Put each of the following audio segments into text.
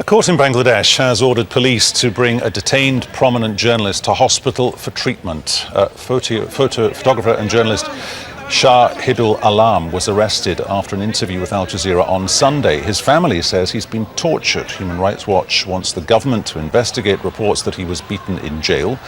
A court in Bangladesh has ordered police to bring a detained prominent journalist to hospital for treatment. Photographer and journalist Shahidul was arrested after an interview with Al Jazeera on Sunday. His family says he's been tortured. Human Rights Watch wants the government to investigate reports that he was beaten in jail.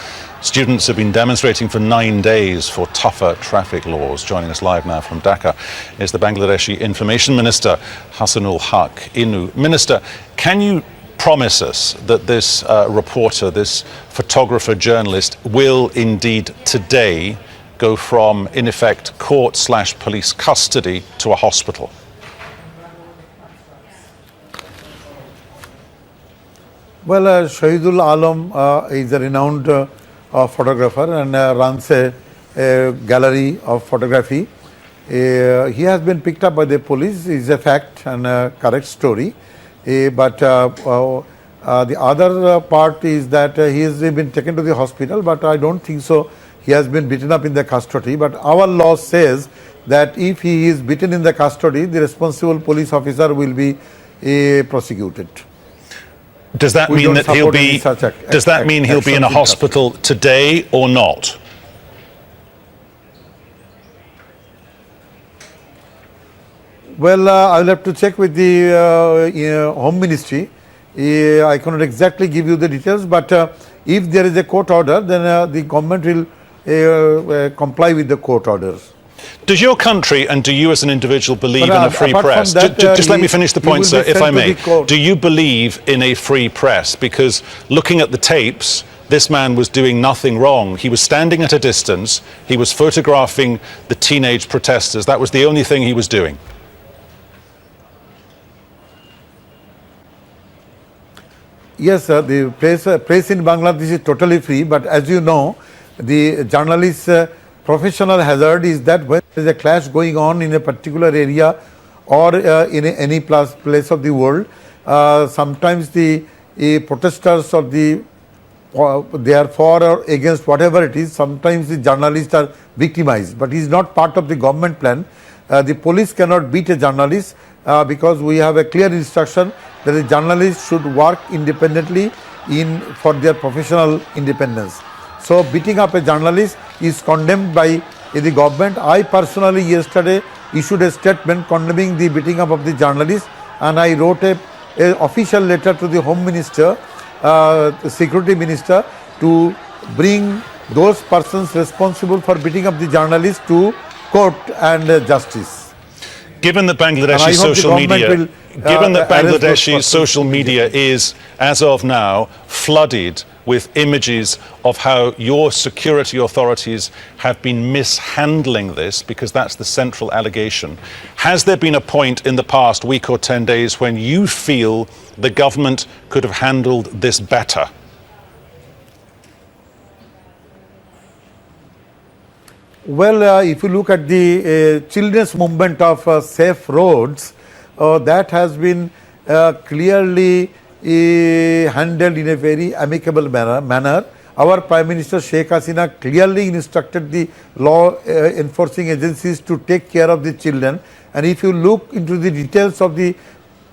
Students have been demonstrating for 9 days for tougher traffic laws. Joining us live now from Dhaka is the Bangladeshi Information Minister, Hasanul Haque Inu. Minister, can you promise us that this reporter, this photographer journalist will indeed today go from, in effect, court/police custody to a hospital? Well, Shahidul is a renowned photographer and runs a gallery of photography. He has been picked up by the police. It's a fact and a correct story. But the other part is that he has been taken to the hospital, but I don't think so. He has been beaten up in the custody, but our law says that if he is beaten in the custody, the responsible police officer will be prosecuted. Does that mean that he'll be? Does that mean he'll be in a hospital today or not? Well, I'll have to check with the Home Ministry. I cannot exactly give you the details, but if there is a court order, then the government will comply with the court orders. Does your country and do you as an individual believe in a free press? Just let me finish the point, sir, if I may. Do you believe in a free press? Because looking at the tapes, this man was doing nothing wrong. He was standing at a distance. He was photographing the teenage protesters. That was the only thing he was doing. Yes, sir. The press in Bangladesh is totally free, but as you know, the journalist's professional hazard is that when there is a clash going on in a particular area or in any place of the world, sometimes the protesters or they are for or against whatever it is, sometimes the journalists are victimized, but it is not part of the government plan. The police cannot beat a journalist because we have a clear instruction that the journalist should work independently for their professional independence. So beating up a journalist is condemned by the government. I personally yesterday issued a statement condemning the beating up of the journalist, and I wrote a official letter to the Home Minister, the Security Minister, to bring those persons responsible for beating up the journalist to court and justice. Given that Bangladeshi social media is, as of now, flooded with images of how your security authorities have been mishandling this, because that's the central allegation, has there been a point in the past week or 10 days when you feel the government could have handled this better? Well, if you look at the children's movement of safe roads, that has been clearly handled in a very amicable manner. Our Prime Minister Sheikh Hasina clearly instructed the law enforcing agencies to take care of the children. And if you look into the details of the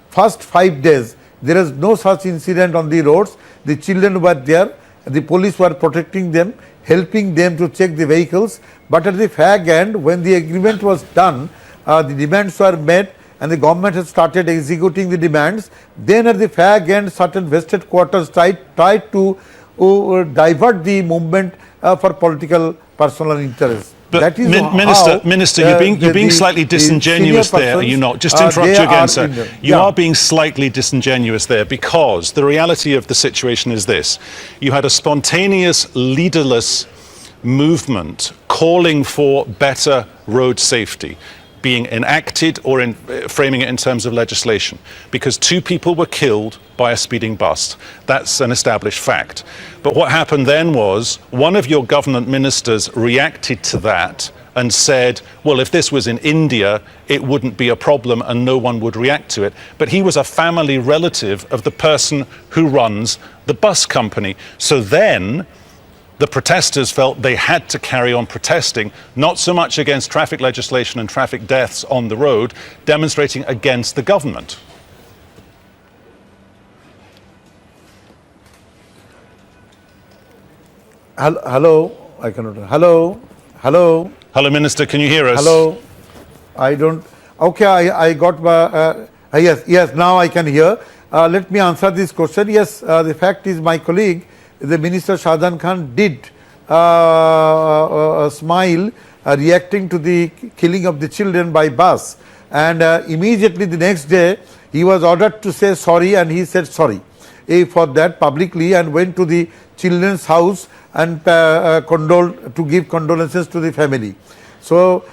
first 5 days, there is no such incident on the roads. The children were there, the police were protecting them, helping them to check the vehicles. But at the fag end, when the agreement was done, the demands were met, and the government has started executing the demands. Then at the fag end, certain vested quarters tried to divert the movement for political personal interests. But that is Minister, you're being slightly disingenuous there, are you not? Just to interrupt you again, sir. You are being slightly disingenuous there, because the reality of the situation is this. You had a spontaneous, leaderless movement calling for better road safety being enacted, or in framing it in terms of legislation, because 2 people were killed by a speeding bus. That's an established fact. But what happened then was one of your government ministers reacted to that and said, well, if this was in India, it wouldn't be a problem and no one would react to it. But he was a family relative of the person who runs the bus company. So then the protesters felt they had to carry on protesting, not so much against traffic legislation and traffic deaths on the road, demonstrating against the government. Hello, I cannot. Hello, hello. Hello, Minister, can you hear us? Hello. I don't. Okay, I got. Yes. Now I can hear. Let me answer this question. Yes, the fact is, my colleague, the Minister Shahidul Khan, did smile, reacting to the killing of the children by bus, and immediately the next day he was ordered to say sorry, and he said sorry for that publicly, and went to the children's house and to give condolences to the family. So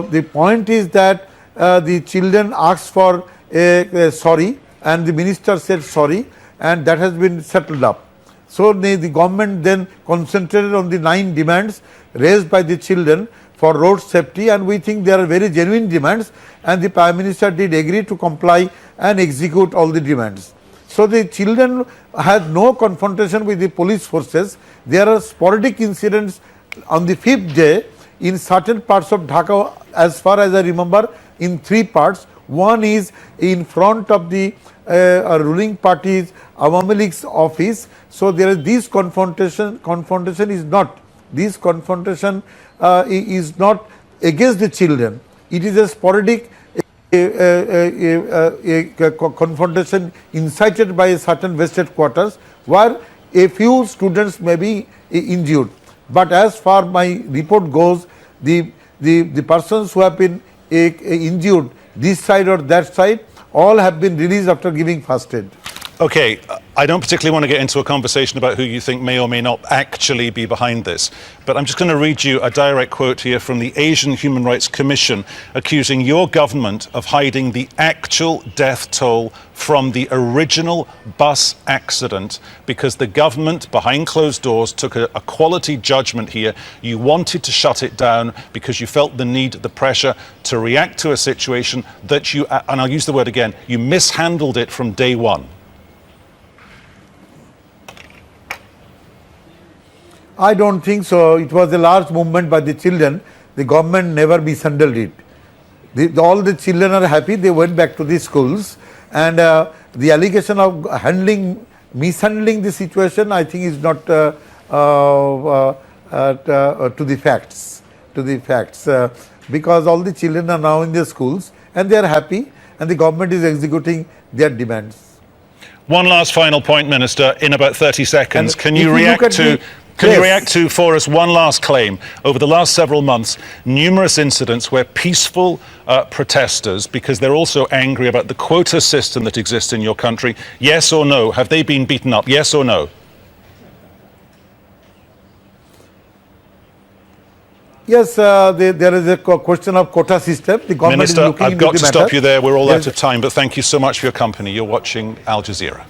the point is that the children asked for a sorry, and the minister said sorry, and that has been settled up. So the government then concentrated on the 9 demands raised by the children for road safety, and we think they are very genuine demands, and the Prime Minister did agree to comply and execute all the demands. So the children had no confrontation with the police forces. There are sporadic incidents on the 5th day in certain parts of Dhaka, as far as I remember, in 3 parts. One is in front of the ruling party's Awami League's office. So there is this confrontation. Confrontation is not against the children. It is a sporadic confrontation incited by a certain vested quarters, where a few students may be injured. But as far my report goes, the persons who have been injured this side or that side, all have been released after giving first aid. Okay, I don't particularly want to get into a conversation about who you think may or may not actually be behind this, but I'm just going to read you a direct quote here from the Asian Human Rights Commission, accusing your government of hiding the actual death toll from the original bus accident, because the government behind closed doors took a quality judgment here. You wanted to shut it down because you felt the need, the pressure to react to a situation that you, and I'll use the word again, you mishandled it from day one. I don't think so. It was a large movement by the children. The government never mishandled it. All the children are happy. They went back to the schools, and the allegation of mishandling the situation, I think, is not to the facts. Because all the children are now in their schools and they are happy, and the government is executing their demands. One last final point, Minister, in about 30 seconds. And Can you react to for us one last claim? Over the last several months, numerous incidents where peaceful protesters, because they're also angry about the quota system that exists in your country, yes or no, have they been beaten up? Yes or no? Yes, there is a question of quota system. The government Minister, is looking I've into got the to stop matter. you there. We're all out of time, but thank you so much for your company. You're watching Al Jazeera.